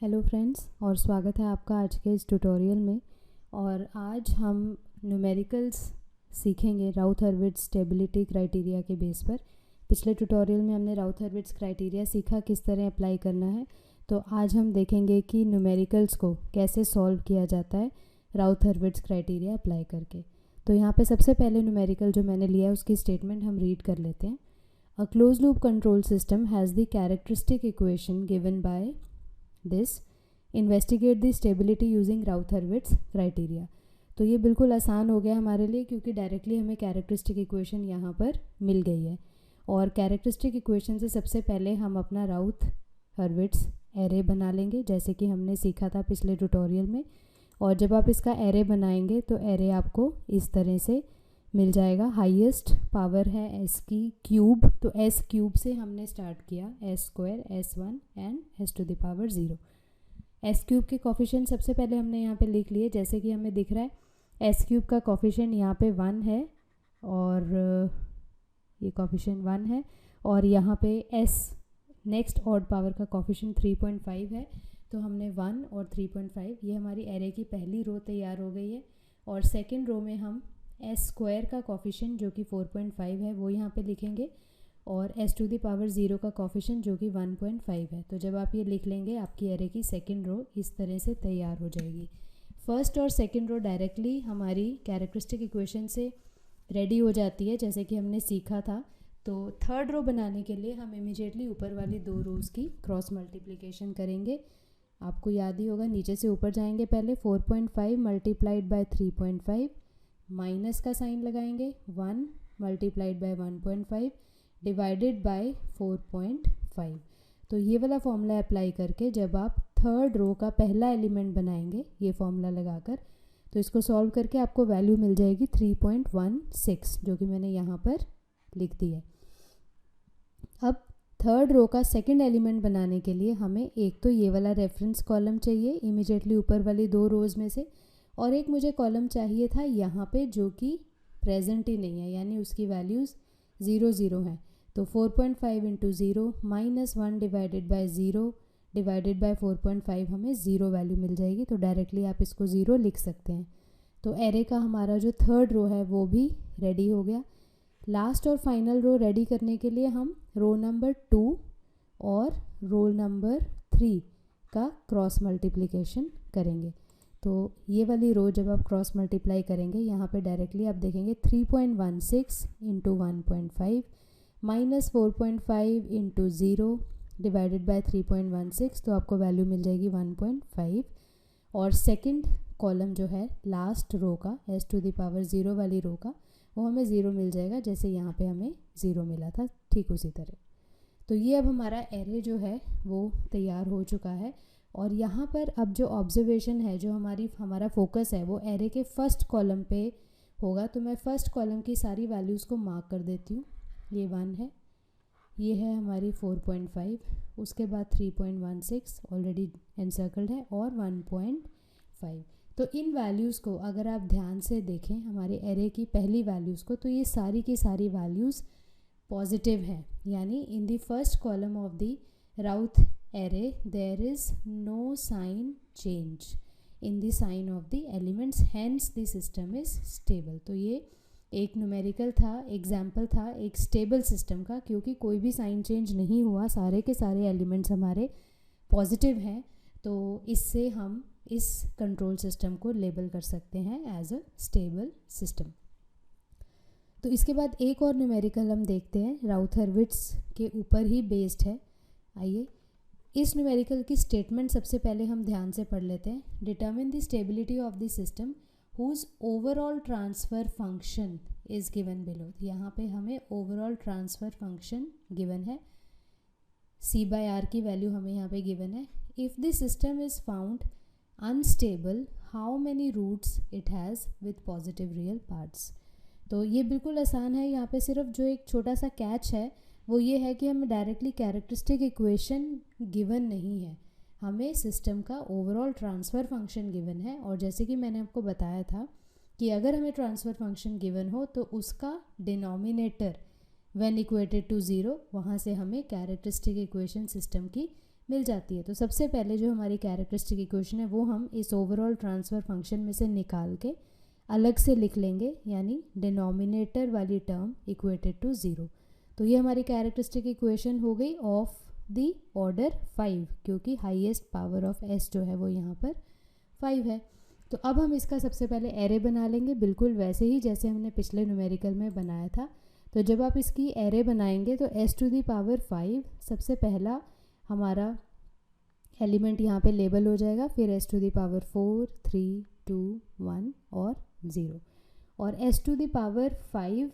Hello friends, और स्वागत है आपका आज के इस ट्यूटोरियल में। और आज हम न्यूमेरिकल्स सीखेंगे राउथ-हर्विट्ज़ स्टेबिलिटी क्राइटेरिया के बेस पर। पिछले ट्यूटोरियल में हमने राउथ-हर्विट्ज़ क्राइटेरिया सीखा किस तरह अप्लाई करना है, तो आज हम देखेंगे कि न्यूमेरिकल्स को कैसे सॉल्व किया जाता है राउथ-हर्विट्ज़ क्राइटेरिया अप्लाई करके। तो यहाँ पे सबसे पहले न्यूमेरिकल जो मैंने लिया है उसकी स्टेटमेंट हम रीड कर लेते हैं। A close loop control system has the characteristic equation given by this investigate the stability using Routh Hurwitz criteria. तो ये बिल्कुल आसान हो गया हमारे लिए, क्योंकि डायरेक्टली हमें कैरेक्टरिस्टिक इक्वेशन यहाँ पर मिल गई है। और कैरेक्टरिस्टिक इक्वेशन से सबसे पहले हम अपना राउथ-हर्विट्ज़ एरे बना लेंगे, जैसे कि हमने सीखा था पिछले ट्यूटोरियल में। और जब आप इसका एरे बनाएंगे तो एरे आपको इस तरह से मिल जाएगा। हाईएस्ट पावर है एस की क्यूब, तो एस क्यूब से हमने स्टार्ट किया, S square, S1 and S to the power 0। एस क्यूब के कोफिशिएंट सबसे पहले हमने यहाँ पे लिख लिए, जैसे कि हमें दिख रहा है एस क्यूब का कोफिशिएंट यहाँ पे 1 है, और ये कोफिशिएंट 1 है। और यहाँ पे एस नेक्स्ट ऑड पावर का कोफिशिएंट 3.5 है, तो हमने 1 और 3.5, ये हमारी एरे की पहली रो तैयार हो गई है। और सेकेंड रो में हम एस स्क्वायर का कोफिशिएंट जो कि 4.5 है वो यहाँ पे लिखेंगे, और एस टू द पावर 0 का कोफिशिएंट जो कि 1.5 है। तो जब आप ये लिख लेंगे, आपकी एरे की सेकेंड रो इस तरह से तैयार हो जाएगी। फर्स्ट और सेकेंड रो डायरेक्टली हमारी कैरेक्टरिस्टिक इक्वेशन से रेडी हो जाती है, जैसे कि हमने सीखा था। तो थर्ड रो बनाने के लिए हम इमीडिएटली ऊपर वाली दो रोज़ की क्रॉस मल्टीप्लिकेशन करेंगे। आपको याद ही होगा, नीचे से ऊपर जाएंगे, पहले 4.5 मल्टीप्लाइड बाय 3.5, माइनस का साइन लगाएंगे, 1 मल्टीप्लाइड बाय 1.5 डिवाइडेड बाय 4.5। तो ये वाला फॉर्मूला अप्लाई करके जब आप थर्ड रो का पहला एलिमेंट बनाएंगे, ये फॉर्मूला लगाकर, तो इसको सॉल्व करके आपको वैल्यू मिल जाएगी 3.16, जो कि मैंने यहाँ पर लिख दी है। अब थर्ड रो का सेकंड एलिमेंट बनाने के लिए हमें एक तो ये वाला रेफरेंस कॉलम चाहिए इमीडिएटली ऊपर वाली दो रोज़ में से, और एक मुझे कॉलम चाहिए था यहाँ पे जो कि प्रेजेंट ही नहीं है, यानी उसकी वैल्यूज़ 0 0 हैं। तो 4.5 into 0 minus 1 divided by 0 divided by 4.5 हमें 0 वैल्यू मिल जाएगी। तो डायरेक्टली आप इसको 0 लिख सकते हैं। तो एरे का हमारा जो थर्ड रो है वो भी रेडी हो गया। लास्ट और फाइनल रो रेडी करने के लिए हम रो नंबर 2 और रो नंबर 3 का क्रॉस मल्टीप्लिकेशन करेंगे। तो ये वाली रो जब आप क्रॉस मल्टीप्लाई करेंगे, यहाँ पे डायरेक्टली आप देखेंगे 3.16 into 1.5 minus 4.5 into 0 divided by 3.16, तो आपको वैल्यू मिल जाएगी 1.5। और सेकंड कॉलम जो है लास्ट रो का, एस टू द पावर 0 वाली रो का, वो हमें 0 मिल जाएगा, जैसे यहाँ पे हमें 0 मिला था, ठीक उसी तरह। तो ये अब हमारा एरे जो है वो तैयार हो चुका है। और यहाँ पर अब जो ऑब्जर्वेशन है, जो हमारा फोकस है, वो एरे के फर्स्ट कॉलम पे होगा। तो मैं फर्स्ट कॉलम की सारी वैल्यूज़ को मार्क कर देती हूँ। ये 1 है, ये है हमारी 4.5, उसके बाद 3.16 ऑलरेडी एनसर्कल्ड है, और 1.5। तो इन वैल्यूज़ को अगर आप ध्यान से देखें, हमारे एरे की पहली वैल्यूज़ को, तो ये सारी की सारी वैल्यूज़ पॉजिटिव हैं, यानी in the first column of the राउथ array there is no sign change in the sign of the elements, hence the system is stable। तो ये एक न्यूमेरिकल था, एग्जाम्पल था एक स्टेबल सिस्टम का, क्योंकि कोई भी साइन चेंज नहीं हुआ, सारे के सारे एलिमेंट्स हमारे पॉजिटिव हैं। तो इससे हम इस कंट्रोल सिस्टम को लेबल कर सकते हैं एज अ स्टेबल सिस्टम। तो इसके बाद एक और न्यूमेरिकल हम देखते हैं, राउथ-हर्विट्ज़ के ऊपर ही बेस्ड है। आइए इस न्यूमेरिकल की स्टेटमेंट सबसे पहले हम ध्यान से पढ़ लेते हैं। Determine the stability of the system whose overall transfer function is given below. यहाँ पे हमें ओवरऑल ट्रांसफ़र फंक्शन गिवन है, C/R की वैल्यू हमें यहाँ पे गिवन है। If the system is found unstable, how many roots it has with positive real parts. तो ये बिल्कुल आसान है। यहाँ पे सिर्फ जो एक छोटा सा कैच है वो ये है कि हमें डायरेक्टली कैरेक्टरिस्टिक इक्वेशन गिवन नहीं है, हमें सिस्टम का ओवरऑल ट्रांसफ़र फंक्शन गिवन है। और जैसे कि मैंने आपको बताया था कि अगर हमें ट्रांसफ़र फंक्शन गिवन हो तो उसका डिनोमिनेटर व्हेन इक्वेटेड टू 0, वहाँ से हमें कैरेक्टरिस्टिक इक्वेशन सिस्टम की मिल जाती है। तो सबसे पहले जो हमारी कैरेक्टरिस्टिक इक्वेशन है वो हम इस ओवरऑल ट्रांसफ़र फंक्शन में से निकाल के अलग से लिख लेंगे, यानी डिनोमिनेटर वाली टर्म इक्वेटेड टू 0। तो ये हमारी कैरेक्टरिस्टिक इक्वेशन हो गई ऑफ द ऑर्डर 5, क्योंकि हाईएस्ट पावर ऑफ s जो है वो यहाँ पर 5 है। तो अब हम इसका सबसे पहले एरे बना लेंगे, बिल्कुल वैसे ही जैसे हमने पिछले न्यूमेरिकल में बनाया था। तो जब आप इसकी एरे बनाएंगे तो s टू दी पावर 5 सबसे पहला हमारा एलिमेंट यहाँ पे लेबल हो जाएगा, फिर s टू दी पावर 4, 3, 2, 1 और 0। और s टू दी पावर 5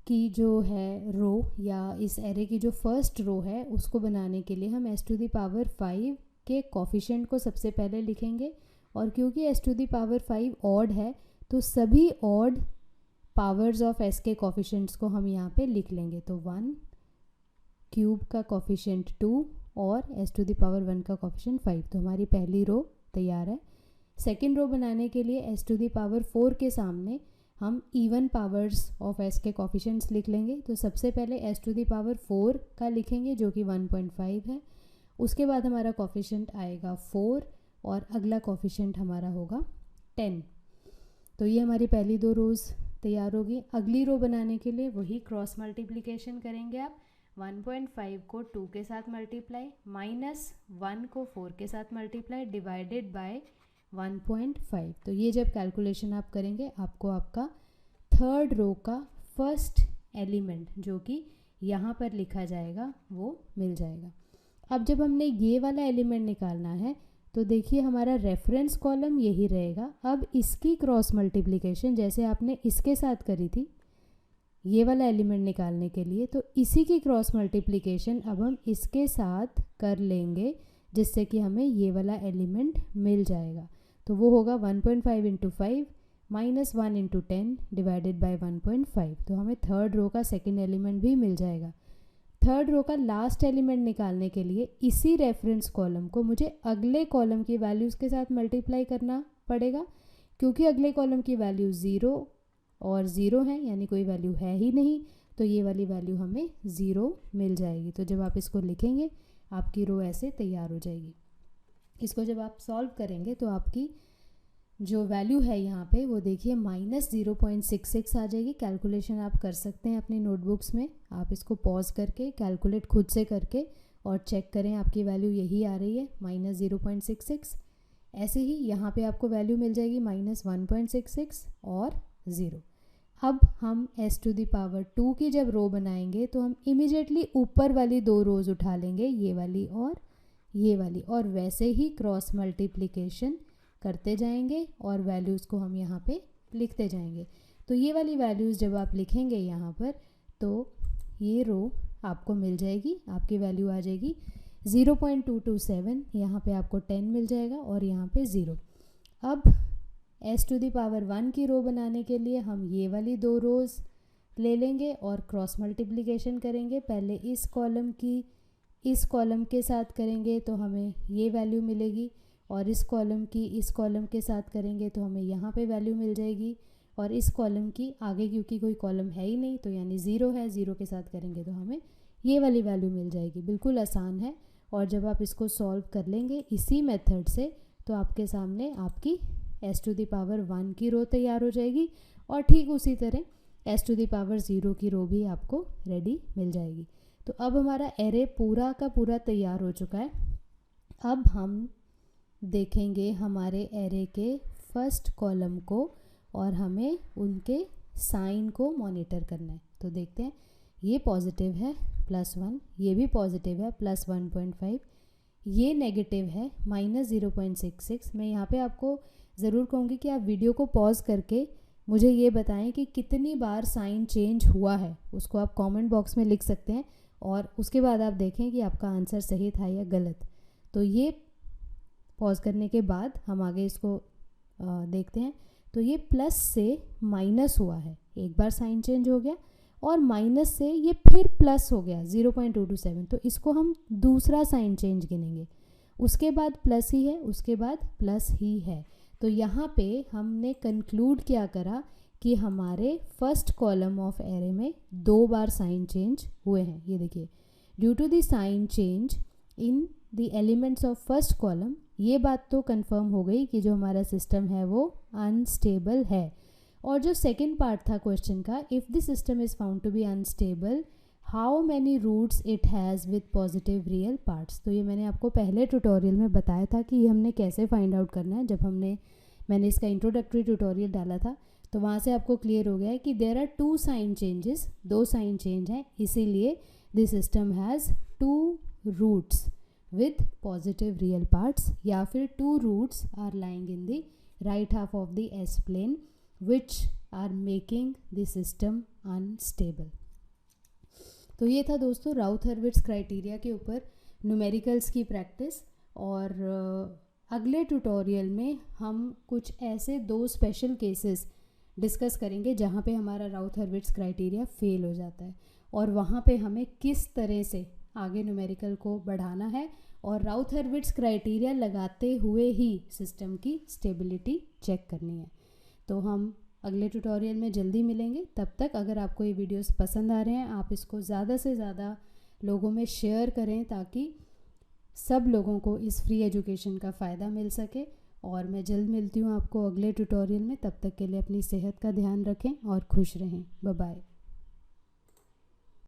की जो है रो या इस एरे की जो फर्स्ट रो है उसको बनाने के लिए हम s टू दी पावर 5 के कोफिशिएंट को सबसे पहले लिखेंगे। और क्योंकि s to the power 5 odd है तो सभी ऑड पावर्स ऑफ s के कोफिशिएंट्स को हम यहाँ पे लिख लेंगे। तो 1 क्यूब का कोफिशिएंट 2 और s टू दी पावर 1 का कोफिशिएंट 5। तो हमारी पहली रो तैयार है। सेकेंड रो बनाने के लिए s टू दी पावर 4 के सामने हम इवन पावर्स ऑफ s के कोफिशिएंट्स लिख लेंगे। तो सबसे पहले s टू दी पावर 4 का लिखेंगे जो कि 1.5 है। उसके बाद हमारा कोफिशिएंट आएगा 4 और अगला कोफिशिएंट हमारा होगा 10। तो ये हमारी पहली दो रोज़ तैयार होगी। अगली रो बनाने के लिए वही क्रॉस मल्टीप्लिकेशन करेंगे आप। 1.5 को 2 के साथ मल्टीप्लाई, -1 को 4 के साथ मल्टीप्लाई, डिवाइडेड बाय 1.5। तो ये जब कैलकुलेशन आप करेंगे आपको आपका थर्ड रो का फर्स्ट एलिमेंट जो कि यहाँ पर लिखा जाएगा वो मिल जाएगा। अब जब हमने ये वाला एलिमेंट निकालना है तो देखिए हमारा रेफरेंस कॉलम यही रहेगा। अब इसकी क्रॉस मल्टीप्लिकेशन जैसे आपने इसके साथ करी थी ये वाला एलिमेंट निकालने के लिए, तो इसी की क्रॉस मल्टीप्लिकेशन अब हम इसके साथ कर लेंगे जिससे कि हमें ये वाला एलिमेंट मिल जाएगा। तो वो होगा 1.5 इंटू 5 -1 इंटू 10 डिवाइडेड बाई 1.5। तो हमें थर्ड रो का सेकेंड एलिमेंट भी मिल जाएगा। थर्ड रो का लास्ट एलिमेंट निकालने के लिए इसी रेफरेंस कॉलम को मुझे अगले कॉलम की वैल्यूज़ के साथ मल्टीप्लाई करना पड़ेगा, क्योंकि अगले कॉलम की वैल्यू 0 और 0 है, यानी कोई वैल्यू है ही नहीं। तो ये वाली वैल्यू हमें 0 मिल जाएगी। तो जब आप इसको लिखेंगे आपकी रो ऐसे तैयार हो जाएगी। इसको जब आप सॉल्व करेंगे तो आपकी जो वैल्यू है यहाँ पे वो देखिए -0.66 आ जाएगी। कैलकुलेशन आप कर सकते हैं अपनी नोटबुक्स में, आप इसको पॉज करके कैलकुलेट खुद से करके और चेक करें आपकी वैल्यू यही आ रही है -0.66। ऐसे ही यहाँ पे आपको वैल्यू मिल जाएगी -1.66 और 0। अब हम s टू दी पावर 2 की जब रो बनाएंगे तो हम इमिजिएटली ऊपर वाली दो रोज़ उठा लेंगे, ये वाली और ये वाली, और वैसे ही क्रॉस मल्टीप्लिकेशन करते जाएंगे और वैल्यूज़ को हम यहाँ पे लिखते जाएंगे। तो ये वाली वैल्यूज़ जब आप लिखेंगे यहाँ पर तो ये रो आपको मिल जाएगी, आपकी वैल्यू आ जाएगी 0.227, यहाँ पे आपको 10 मिल जाएगा और यहाँ पे 0। अब s टू दी पावर 1 की रो बनाने के लिए हम ये वाली दो रोज़ ले लेंगे और क्रॉस मल्टीप्लिकेशन करेंगे। पहले इस कॉलम की इस कॉलम के साथ करेंगे तो हमें ये वैल्यू मिलेगी, और इस कॉलम की इस कॉलम के साथ करेंगे तो हमें यहाँ पे वैल्यू मिल जाएगी, और इस कॉलम की आगे क्योंकि कोई कॉलम है ही नहीं तो यानी 0 है, 0 के साथ करेंगे तो हमें ये वाली वैल्यू मिल जाएगी। बिल्कुल आसान है। और जब आप इसको सॉल्व कर लेंगे इसी मेथड से तो आपके सामने आपकी s टू दी पावर 1 की रो तैयार हो जाएगी, और ठीक उसी तरह s टू दी पावर 0 की रो भी आपको रेडी मिल जाएगी। तो अब हमारा एरे पूरा का पूरा तैयार हो चुका है। अब हम देखेंगे हमारे एरे के फर्स्ट कॉलम को और हमें उनके साइन को मॉनिटर करना है। तो देखते हैं, ये पॉजिटिव है +1, ये भी पॉजिटिव है +1.5, ये नेगेटिव है -0.66। मैं यहाँ पे आपको ज़रूर कहूँगी कि आप वीडियो को पॉज करके मुझे ये बताएं कि कितनी बार साइन चेंज हुआ है, उसको आप कमेंट बॉक्स में लिख सकते हैं, और उसके बाद आप देखें कि आपका आंसर सही था या गलत। तो ये पॉज करने के बाद हम आगे इसको देखते हैं। तो ये प्लस से माइनस हुआ है, एक बार साइन चेंज हो गया, और माइनस से ये फिर प्लस हो गया 0.227, तो इसको हम दूसरा साइन चेंज गिनेंगे। उसके बाद प्लस ही है, उसके बाद प्लस ही है। तो यहाँ पे हमने कंक्लूड क्या करा कि हमारे फर्स्ट कॉलम ऑफ एरे में 2 बार साइन चेंज हुए हैं। ये देखिए, due to the sign change in the elements of first column, ये बात तो कंफर्म हो गई कि जो हमारा सिस्टम है वो अनस्टेबल है। और जो सेकंड पार्ट था क्वेश्चन का, if the system is found to be unstable how many roots it has with positive real parts. तो ये मैंने आपको पहले ट्यूटोरियल में बताया था कि ये हमने कैसे फाइंड आउट करना है। जब मैंने इसका इंट्रोडक्टरी ट्यूटोरियल डाला था तो वहाँ से आपको क्लियर हो गया है कि there are 2 sign changes, 2 sign change हैं, इसीलिए this system has 2 roots with positive real parts, या फिर 2 roots are lying in the right half of the S plane which are making the system unstable. तो ये था दोस्तों राउथ-हर्विट्ज़ criteria के ऊपर न्यूमेरिकल्स की प्रैक्टिस। और अगले ट्यूटोरियल में हम कुछ ऐसे 2 स्पेशल केसेस डिस्कस करेंगे जहाँ पे हमारा राउथ-हर्विट्ज़ क्राइटेरिया फेल हो जाता है और वहाँ पे हमें किस तरह से आगे न्यूमेरिकल को बढ़ाना है और राउथ-हर्विट्ज़ क्राइटेरिया लगाते हुए ही सिस्टम की स्टेबिलिटी चेक करनी है। तो हम अगले ट्यूटोरियल में जल्दी मिलेंगे। तब तक अगर आपको ये वीडियोस पसंद आ रहे हैं, आप इसको ज़्यादा से ज़्यादा लोगों में शेयर करें ताकि सब लोगों को इस फ्री एजुकेशन का फ़ायदा मिल सके। और मैं जल्द मिलती हूँ आपको अगले ट्यूटोरियल में। तब तक के लिए अपनी सेहत का ध्यान रखें और खुश रहें। Bye bye.